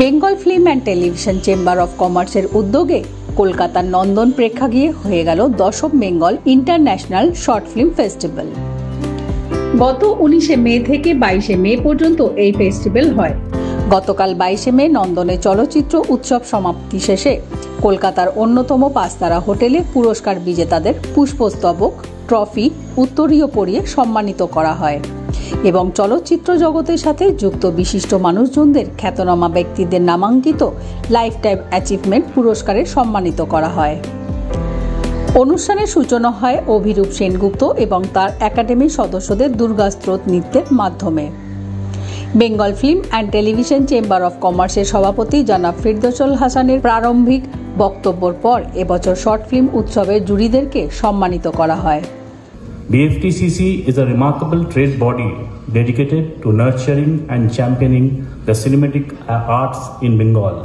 Bengal film and television chamber of কমার্সের উদ্যোগে কলকাতার নন্দন প্রেক্ষাগৃহে হয়ে গেল 10ম Bengal international short film festival. গত 19 মে থেকে 22 মে পর্যন্ত এই ফেস্টিভ্যাল হয়। গতকাল 22 মে নন্দনে চলচ্চিত্র উৎসব সমাপ্তি শেষে কলকাতার অন্যতম 5 তারা হোটেলে পুরস্কার বিজেতাদের পুষ্পস্তবক, ট্রফি, উত্তরীয় পরিয়ে সম্মানিত করা হয় এবং চলচ্চিত্র জগতের সাথে যুক্ত বিশিষ্ট মানুষজনদের খ্যাতনামা ব্যক্তিদের নামাঙ্কিত লাইফ টাইম অ্যাচিভমেন্ট পুরস্কারে সম্মানিত করা হয়। অনুষ্ঠানের সূচনা হয় অভিরূপ সেনগুপ্ত এবং তার একাডেমির সদস্যদের দুর্গাস্ত্রোত নৃত্যের মাধ্যমে। Bengal film and television chamber of কমার্সের সভাপতি জনাব ফিরদৌসুল হাসানের প্রারম্ভিক বক্তব্যের পর এবছর শর্ট ফিল্ম উৎসবের জুরিদেরকে সম্মানিত করা হয়। BFTCC is a remarkable trade body dedicated to nurturing and championing the cinematic arts in Bengal.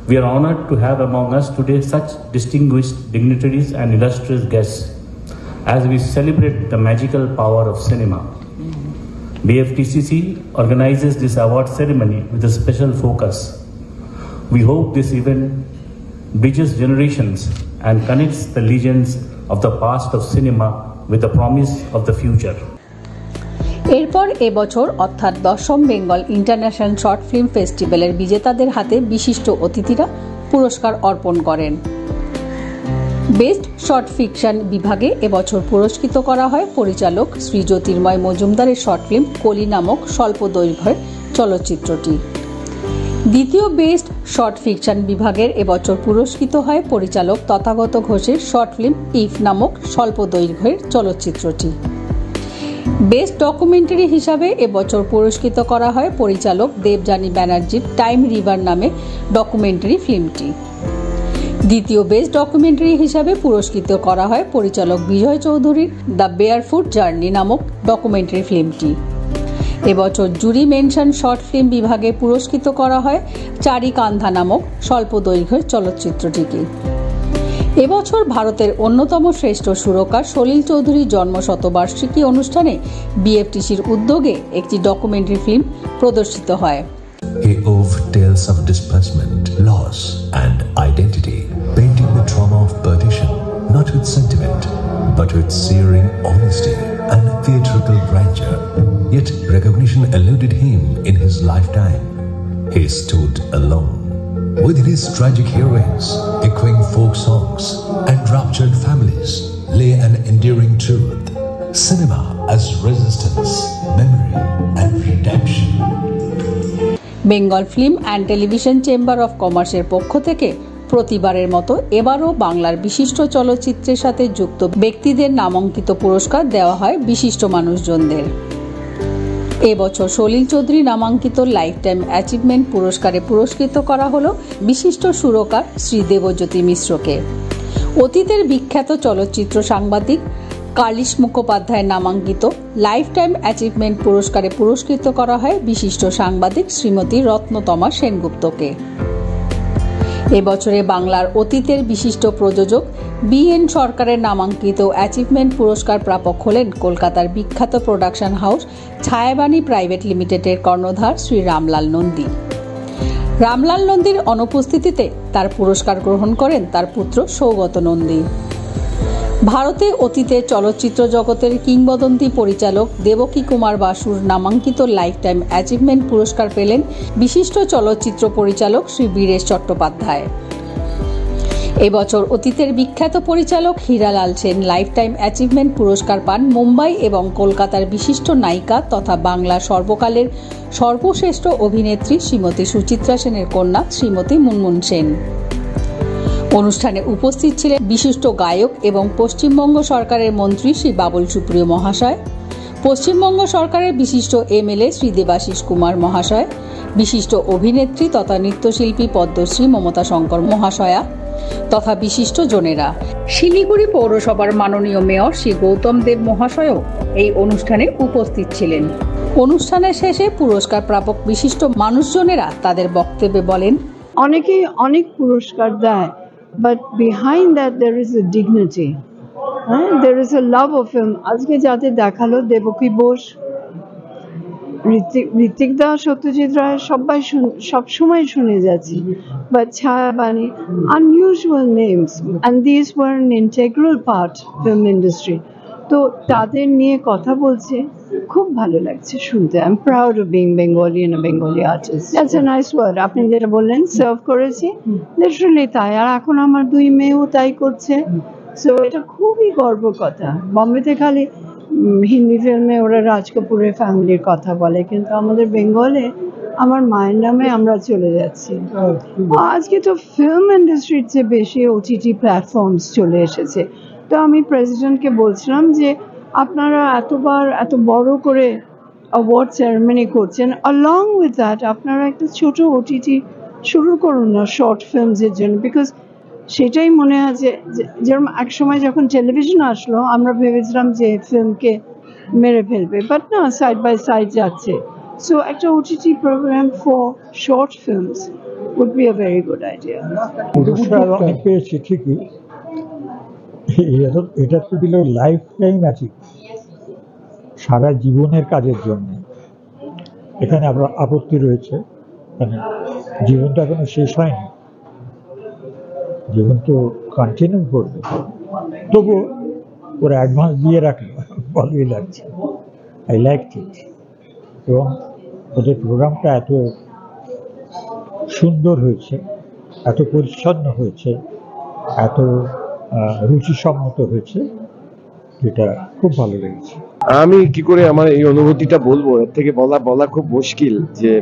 We are honored to have among us today such distinguished dignitaries and illustrious guests as we celebrate the magical power of cinema. BFTCC organizes this award ceremony with a special focus. We hope this event bridges generations and connects the legends of the past of cinema with the promise of the future. এরপর এবছর অর্থাৎ 10ম Bengal international short film ফেস্টিভ্যালের বিজেতাদের হাতে বিশিষ্ট অতিথিরা পুরস্কার অর্পণ করেন। Best short fiction বিভাগে এবছর পুরস্কৃত করা হয় পরিচালক শ্রী জ্যোতির্ময় মজুমদারের শর্ট ফিল্ম কলি নামক স্বল্প দৈর্ঘ্যের চলচ্চিত্রটি। দ্বিতীয় বেস্ট শর্ট ফিকশন বিভাগের এবছর পুরস্কৃত হয় পরিচালক তথাগত ঘোষের শর্ট ফিল্ম ইফ নামক স্বল্প দৈর্ঘ্যের চলচ্চিত্রটি। বেস্ট ডকুমেন্টারি হিসাবে এবছর পুরস্কৃত করা হয় পরিচালক দেবযানী ব্যানার্জির টাইম রিভার নামে ডকুমেন্টারি ফিল্মটি। দ্বিতীয় বেস্ট ডকুমেন্টারি হিসাবে পুরস্কৃত করা হয় পরিচালক বিজয় চৌধুরীর দ্য বেয়ারফুট জার্নি নামক ডকুমেন্টারি ফিল্মটি। এবছর জুরি মেনশন শর্ট ফিল্ম বিভাগে পুরস্কৃত করা হয় চারি কান্ধা নামক স্বল্প দৈর্ঘ্যের চলচ্চিত্রটিকে। এবছর ভারতের অন্যতম শ্রেষ্ঠ সুরকার সলিল চৌধুরীর জন্মশতবার্ষিকী অনুষ্ঠানে বিএফটিসির উদ্যোগে একটি ডকুমেন্টারি ফিল্ম প্রদর্শিত হয়। He wove tales of displacement, loss and identity, painting the trauma of partition not with sentiment but with searing honesty and theatrical grandeur. Yet recognition eluded him in his lifetime. He stood alone. Within his tragic heroines, echoing folk songs and ruptured families lay an enduring truth. Cinema as resistance, memory and redemption. Bengal film and television chamber of কমার্সের পক্ষ থেকে প্রতিবারের মতো এবারও বাংলার বিশিষ্ট চলচ্চিত্রের সাথে যুক্ত ব্যক্তিদের নামাঙ্কিত পুরস্কার দেওয়া হয় বিশিষ্ট মানুষজনদের। এবছর সলিল চৌধুরী নামাঙ্কিত লাইফ টাইম অ্যাচিভমেন্ট পুরস্কারে পুরস্কৃত করা হলো বিশিষ্ট সুরকার শ্রী দেবজ্যোতি মিশ্রকে। অতীতের বিখ্যাত চলচ্চিত্র সাংবাদিক কালিশ মুখোপাধ্যায়ের নামাঙ্কিত লাইফ টাইম অ্যাচিভমেন্ট পুরস্কারে পুরস্কৃত করা হয় বিশিষ্ট সাংবাদিক শ্রীমতী রত্নতমা সেনগুপ্তকে। এবছরে বাংলার অতীতের বিশিষ্ট প্রযোজক BN সরকারের নামাঙ্কিত অ্যাচিভমেন্ট পুরস্কার প্রাপক হলেন কলকাতার বিখ্যাত প্রোডাকশন হাউস ছায়াবাণী প্রাইভেট লিমিটেডের কর্ণধার শ্রী রামলাল নন্দী। রামলাল নন্দীর অনুপস্থিতিতে তার পুরস্কার গ্রহণ করেন তার পুত্র সৌগত নন্দী। ভারতে অতীতে চলচ্চিত্র জগতের কিংবদন্তি পরিচালক দেবকী কুমার বাসুর নামাঙ্কিত লাইফ টাইম অ্যাচিভমেন্ট পুরস্কার পেলেন বিশিষ্ট চলচ্চিত্র পরিচালক শ্রী বীরেশ চট্টোপাধ্যায়। এবছর অতীতের বিখ্যাত পরিচালক Hiralal Sen life time achievement পুরস্কার পান মুম্বাই এবং কলকাতার বিশিষ্ট নায়িকা তথা বাংলার সর্বকালের সর্বশ্রেষ্ঠ অভিনেত্রী শ্রীমতী সুচিত্রা সেনের কন্যা শ্রীমতী মুনমুন সেন। অনুষ্ঠানে উপস্থিত ছিলেন বিশিষ্ট গায়ক এবং পশ্চিমবঙ্গ সরকারের মন্ত্রী শ্রী বাবুল সুপ্রিয় মহাশয়, পশ্চিমবঙ্গ সরকারের বিশিষ্ট MLA শ্রী দেবাশিস কুমার মহাশয়, বিশিষ্ট অভিনেত্রী তথা নৃত্যশিল্পী পদ্মশ্রী মমতা শঙ্কর মহাশয়া তথা বিশিষ্ট জনেরা। শিলিগুড়ি পৌরসভার মাননীয় মেয়র শ্রী গৌতম দেব মহাশয়ও এই অনুষ্ঠানে উপস্থিত ছিলেন। অনুষ্ঠানের শেষে পুরস্কার প্রাপক বিশিষ্ট মানুষজনেরা তাদের বক্তব্যে বলেন, অনেকেই অনেক পুরস্কার দেয়, but behind that there is a dignity, there is a love of him. আজকে যাতে দেখালো দেবকী বোস, ঋত্বিক দা, সত্যজিৎ রায় সব সময় শুনে যাচ্ছি, বাট ছায়া বানি, unusual names, and these were an integral part film industry. তো তাদের নিয়ে কথা বলছে, খুব ভালো লাগছে শুনতে। I am proud of being Bengali and a Bengali artist. That's a nice word. আপনি যেটা বললেন সার্ভ করেছি, লিটারালি তাই। আর এখন আমার 2 মেয়েও তাই করছে, সো এটা খুবই গর্বের কথা। বম্বেতে খালি হিন্দি ফিল্মে ওরা রাজ কাপুরের ফ্যামিলির কথা বলে, কিন্তু আমাদের বেঙ্গলে আমার মায়ের নামে আমরা চলে যাচ্ছি। আজকে তো ফিল্ম ইন্ডাস্ট্রির চেয়ে বেশি ওটিটি প্ল্যাটফর্মস চলে এসেছে। তো আমি প্রেসিডেন্টকে বলছিলাম যে আপনারা এত বড় করে অ্যাওয়ার্ড সেরেমনি করছেন, along with that আপনারা একটা ছোট ওটিটি শুরু করুন না শর্ট ফিল্মসের জন্য, বিকজ সেটাই মনে হয় যে যেরকম এক সময় যখন টেলিভিশন আসলো আমরা ভেবেছিলাম যে ফিল্মকে মেরে ফেলবে, বাট না, সাইড বাই সাইড যাচ্ছে। সো একটা OTT programme for short films would be a very good idea. পেয়েছি ঠিকই, এটা তো দিল লাইফ টাইম আছে, সারা জীবনের কাজের জন্য। এখানে আবার আপত্তি রয়েছে, মানে জীবনটা এখনো শেষ হয়নি, জীবন তো কন্টিনিউ করবে, তবু ওরা অ্যাডভান্স দিয়ে রাখলো, ভালোই লাগছে। I like it. এবং ওদের প্রোগ্রামটা এত সুন্দর হয়েছে, এত পরিচ্ছন্ন হয়েছে, এত রুচিসম্মত হয়েছে, এটা খুব ভালো লেগেছে। আমি কি করে আমার এই অনুভূতিটা বলবো, এর থেকে বলা খুব মুশকিল। যে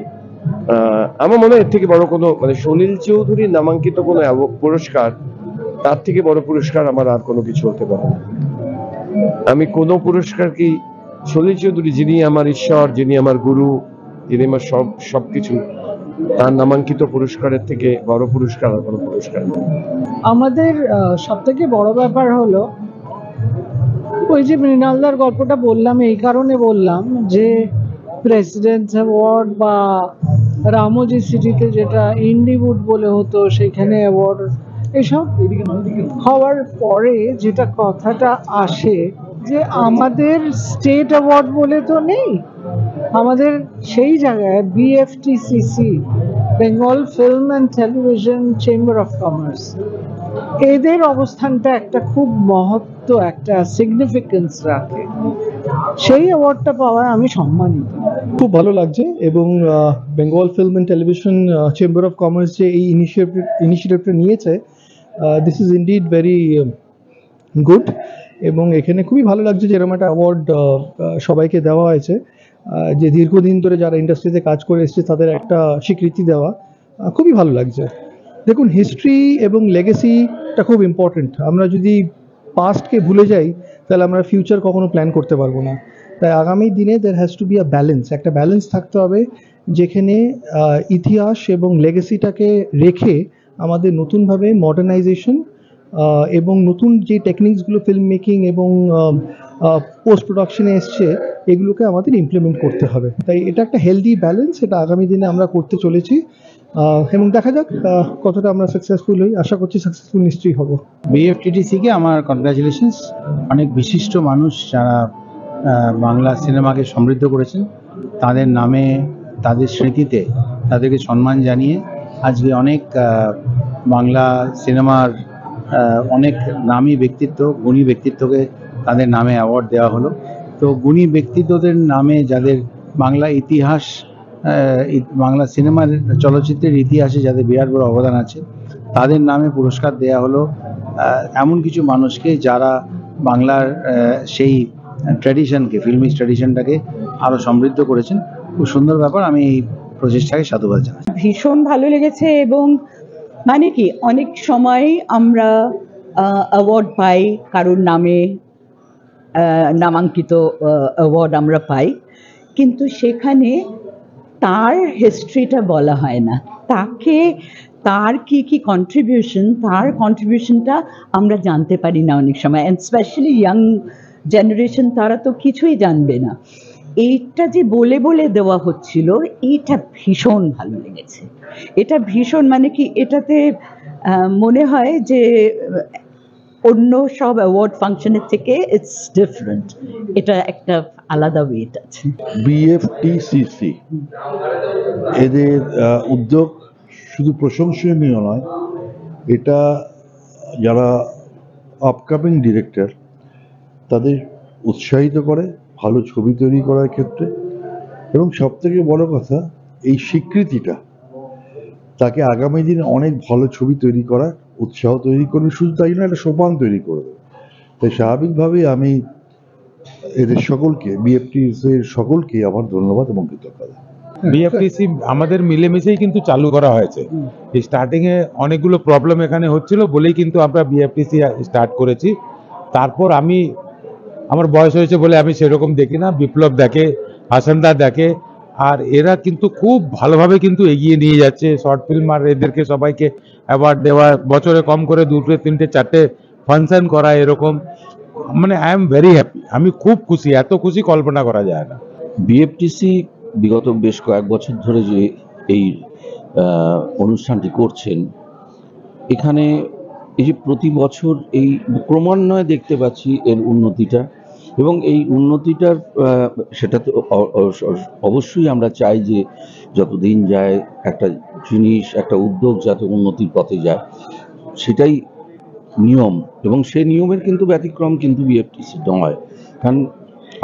আমার মনে হয় এর থেকে বড় কোনো, মানে সুনীল চৌধুরীর নামাঙ্কিত কোনো পুরস্কার, তার থেকে বড় পুরস্কার আমার আর কোনো কিছু হতে পারে না। আমি কোনো পুরস্কার কি, সুনীল চৌধুরী যিনি আমার ঈশ্বর, যিনি আমার গুরু, যিনি আমার সবকিছু, তার নামাঙ্কিত পুরস্কারের থেকে বড় পুরস্কার আর কোনো পুরস্কার নেই। আমাদের সব থেকে বড় ব্যাপার হলো ওই যে মৃণালদার গল্পটা বললাম, এই কারণে বললাম যে প্রেসিডেন্টস অ্যাওয়ার্ড বা রামোজি সিটিতে যেটা ইন্ডিউড বলে হতো, সেখানে অ্যাওয়ার্ড এসব হওয়ার পরে যেটা কথাটা আসে যে আমাদের স্টেট অ্যাওয়ার্ড বলে তো নেই, আমাদের সেই জায়গায় BFTCC, Bengal film and television chamber of commerce, এদের অবস্থানটা একটা খুব মহত্ব, একটা সিগনিফিকেন্স রাখে। সেই অ্যাওয়ার্ডটা পাওয়ায় আমি সম্মানিত। খুব ভালো লাগছে। এবং Bengal film and television chamber of commerce যে এই ইনিশিয়েটিভটা নিয়েছে, this is indeed very good. এবং এখানে খুবই ভালো লাগছে যে এরকম একটা অ্যাওয়ার্ড সবাইকে দেওয়া হয়েছে, যে দীর্ঘদিন ধরে যারা ইন্ডাস্ট্রিতে কাজ করে এসছে তাদের একটা স্বীকৃতি দেওয়া, খুবই ভালো লাগছে। দেখুন, হিস্ট্রি এবং লেগেসিটা খুব ইম্পর্টেন্ট। আমরা যদি পাস্টকে ভুলে যাই তাহলে আমরা ফিউচার কখনো প্ল্যান করতে পারবো না। তাই আগামী দিনে দের has to be a balance, একটা ব্যালেন্স থাকতে হবে, যেখানে ইতিহাস এবং লেগেসিটাকে রেখে আমাদের নতুনভাবে মডার্নাইজেশন এবং নতুন যে টেকনিক্সগুলো ফিল্ম মেকিং এবং পোস্ট প্রোডাকশনে এসছে, এগুলোকে আমাদের ইমপ্লিমেন্ট করতে হবে। তাই এটা একটা হেলদি ব্যালেন্স, এটা আগামী দিনে আমরা করতে চলেছি। এবং দেখা যাক কতটা আমরা সাকসেসফুল হই। আশা করছি সাকসেসফুল নিশ্চয়ই হব। বিএফটিটিসিকে আমার কনগ্রাচুলেশনস। অনেক বিশিষ্ট মানুষ যারা বাংলা সিনেমাকে সমৃদ্ধ করেছেন, তাদের নামে, তাদের স্মৃতিতে তাদেরকে সম্মান জানিয়ে আজকে অনেক বাংলা সিনেমার অনেক নামী ব্যক্তিত্ব, গুণী ব্যক্তিত্বকে তাদের নামে অ্যাওয়ার্ড দেওয়া হলো। তো গুণী ব্যক্তিত্বদের নামে, যাদের বাংলা ইতিহাস, বাংলা সিনেমার চলচ্চিত্রের ইতিহাসে যাদের বিরাট বড় অবদান আছে, তাদের নামে পুরস্কার দেয়া হলো এমন কিছু মানুষকে যারা বাংলার সেই ট্র্যাডিশনকে, ফিল্মি ট্র্যাডিশনটাকে আরও সমৃদ্ধ করেছেন। খুব সুন্দর ব্যাপার, আমি এই প্রচেষ্টাকে সাধুবাদ জানাই। ভীষণ ভালো লেগেছে। এবং মানে কি, অনেক সময় আমরা অ্যাওয়ার্ড পাই, কারোর নামে নামাঙ্কিত অ্যাওয়ার্ড আমরা পাই, কিন্তু সেখানে তার হিস্ট্রিটা বলা হয় না, তাকে, তার কি কি কন্ট্রিবিউশন, তার কন্ট্রিবিউশনটা আমরা জানতে পারি না অনেক সময়। অ্যান্ড স্পেশালি ইয়াং জেনারেশন, তারা তো কিছুই জানবে না। এইটা যে বলে বলে দেওয়া হচ্ছিল, এইটা ভীষণ ভালো লেগেছে। এটা ভীষণ, মানে কি, এটাতে মনে হয় যে অন্য সব অ্যাওয়ার্ড ফাংশনের থেকে ইটস ডিফারেন্ট। এটা একটা আলাদা ওয়েট আছে। বিএফটিসিসি এদের উদ্যোগ শুধু প্রশংসনীয় নয়, এটা যারা আপকামিং ডিরেক্টর তাদের উৎসাহিত করে ভালো ছবি তৈরি করার ক্ষেত্রে, এবং সবথেকে বড় কথা এই স্বীকৃতিটা তাকে আগামী দিনে অনেক ভালো ছবি তৈরি করার উৎসাহ তৈরি করবে, শুধু তাই না, একটা সোপান তৈরি করবে। তাই স্বাভাবিকভাবেই আমি এদের সকলকে, বিএফটিসির সকলকে আমার ধন্যবাদ এবং কৃতজ্ঞতা। বিএফটিসি আমাদের মিলেমিশেই কিন্তু চালু করা হয়েছে। এই স্টার্টিং এ অনেকগুলো প্রবলেম এখানে হচ্ছিল বলেই কিন্তু আমরা বিএফটিসি স্টার্ট করেছি। তারপর আমার বয়স হয়েছে বলে আমি সেরকম দেখি না, বিপ্লব দেখে, হাসানদা দেখে, আর এরা কিন্তু খুব ভালোভাবে কিন্তু এগিয়ে নিয়ে যাচ্ছে শর্ট ফিল্ম, আর এদেরকে সবাইকে অ্যাওয়ার্ড দেওয়া, বছরে কম করে 2, 3, 4 ফাংশন করা, এরকম মানে আই এম ভেরি হ্যাপি। আমি খুব খুশি, এত খুশি কল্পনা করা যায় না। বিএফটিসি বিগত বেশ কয়েক বছর ধরে যে এই অনুষ্ঠানটি করছেন, এখানে এই যে প্রতি বছর এই ক্রমান্বয়ে দেখতে পাচ্ছি এর উন্নতিটা, এবং এই উন্নতিটার সেটা তো অবশ্যই আমরা চাই যে যতদিন যায় একটা জিনিস, একটা উদ্যোগ যাতে উন্নতির পথে যায়, সেটাই নিয়ম, এবং সেই নিয়মের কিন্তু ব্যতিক্রম কিন্তু বিএফটিসি নয়। কারণ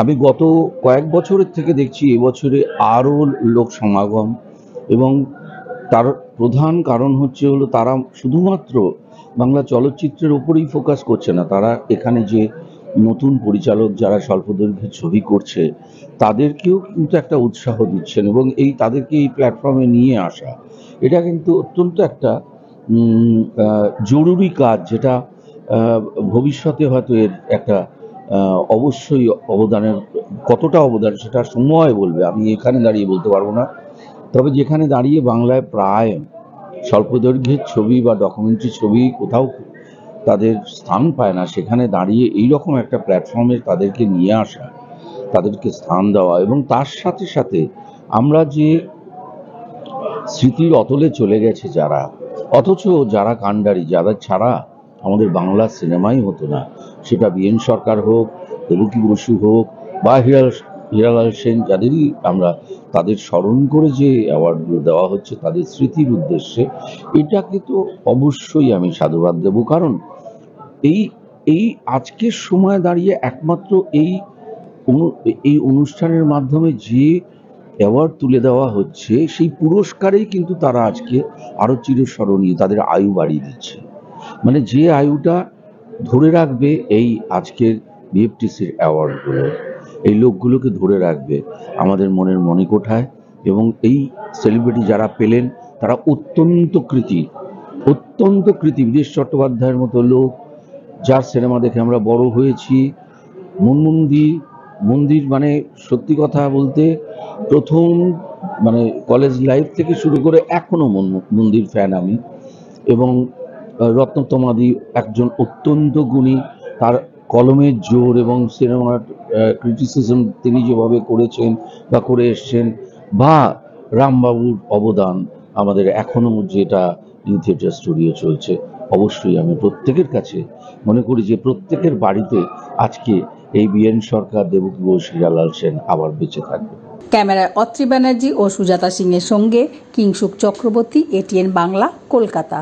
আমি গত কয়েক বছরের থেকে দেখছি এবছরে আরও লোক সমাগম, এবং তার প্রধান কারণ হলো তারা শুধুমাত্র বাংলা চলচ্চিত্রের উপরেই ফোকাস করছে না, তারা এখানে যে নতুন পরিচালক যারা স্বল্পদৈর্ঘ্যের ছবি করছে তাদেরকেও কিন্তু একটা উৎসাহ দিচ্ছেন, এবং তাদেরকে এই প্ল্যাটফর্মে নিয়ে আসা, এটা কিন্তু অত্যন্ত একটা জরুরি কাজ, যেটা ভবিষ্যতে হয়তো এর একটা অবশ্যই কতটা অবদান সেটা সময় বলবে, আমি এখানে দাঁড়িয়ে বলতে পারবো না। তবে যেখানে দাঁড়িয়ে বাংলায় প্রায় স্বল্পদৈর্ঘ্যের ছবি বা ডকুমেন্টারি ছবি কোথাও তাদের স্থান পায় না, সেখানে দাঁড়িয়ে এইরকম একটা প্ল্যাটফর্মে তাদেরকে নিয়ে আসা, তাদেরকে স্থান দেওয়া, এবং তার সাথে সাথে আমরা যে স্মৃতির অতলে চলে গেছে যারা, অথচ যারা কাণ্ডারি, যারা ছাড়া আমাদের বাংলা সিনেমাই হতো না, সেটা বিএন সরকার হোক, দেবকী বসু হোক, বা হীরালাল সেন, যাদেরই আমরা তাদের স্মরণ করে যে অ্যাওয়ার্ডগুলো দেওয়া হচ্ছে তাদের স্মৃতির উদ্দেশ্যে, এটাকে তো অবশ্যই আমি সাধুবাদ দেব। কারণ এই আজকের সময় দাঁড়িয়ে একমাত্র এই অনুষ্ঠানের মাধ্যমে যে অ্যাওয়ার্ড তুলে দেওয়া হচ্ছে, সেই পুরস্কারেই কিন্তু তারা আজকে আরও চিরস্মরণীয়, তাদের আয়ু বাড়িয়ে দিচ্ছে। মানে যে আয়ুটা ধরে রাখবে এই আজকের বিএফটিসির অ্যাওয়ার্ডগুলো, এই লোকগুলোকে ধরে রাখবে আমাদের মনের মণিকোঠায়, এবং এই সেলিব্রিটি যারা পেলেন তারা অত্যন্ত কৃতি। বিদেশ চট্টোপাধ্যায়ের মতো লোক, যার সিনেমা দেখে আমরা বড় হয়েছি। মন্দির মানে সত্যি কথা বলতে প্রথম মানে কলেজ লাইফ থেকে শুরু করে এখনো মন্দির ফ্যান আমি, এবং রত্নতমাদি একজন অত্যন্ত গুণী, তার কলমের জোর এবং সিনেমার ক্রিটিসিজম তিনি যেভাবে করেছেন বা করে এসছেন, বা রামবাবুর অবদান আমাদের এখনো যেটা নিউ থিয়েটার স্টুডিও চলছে, অবশ্যই আমি প্রত্যেকের কাছে মনে করি যে প্রত্যেকের বাড়িতে আজকে এই বিএন সরকার, দেবকী বসু, হীরালাল সেন আবার বেঁচে থাকবে। ক্যামেরায় অত্রি ব্যানার্জি ও সুজাতা সিং এর সঙ্গে কিংসুক চক্রবর্তী, এটিএন বাংলা, কলকাতা।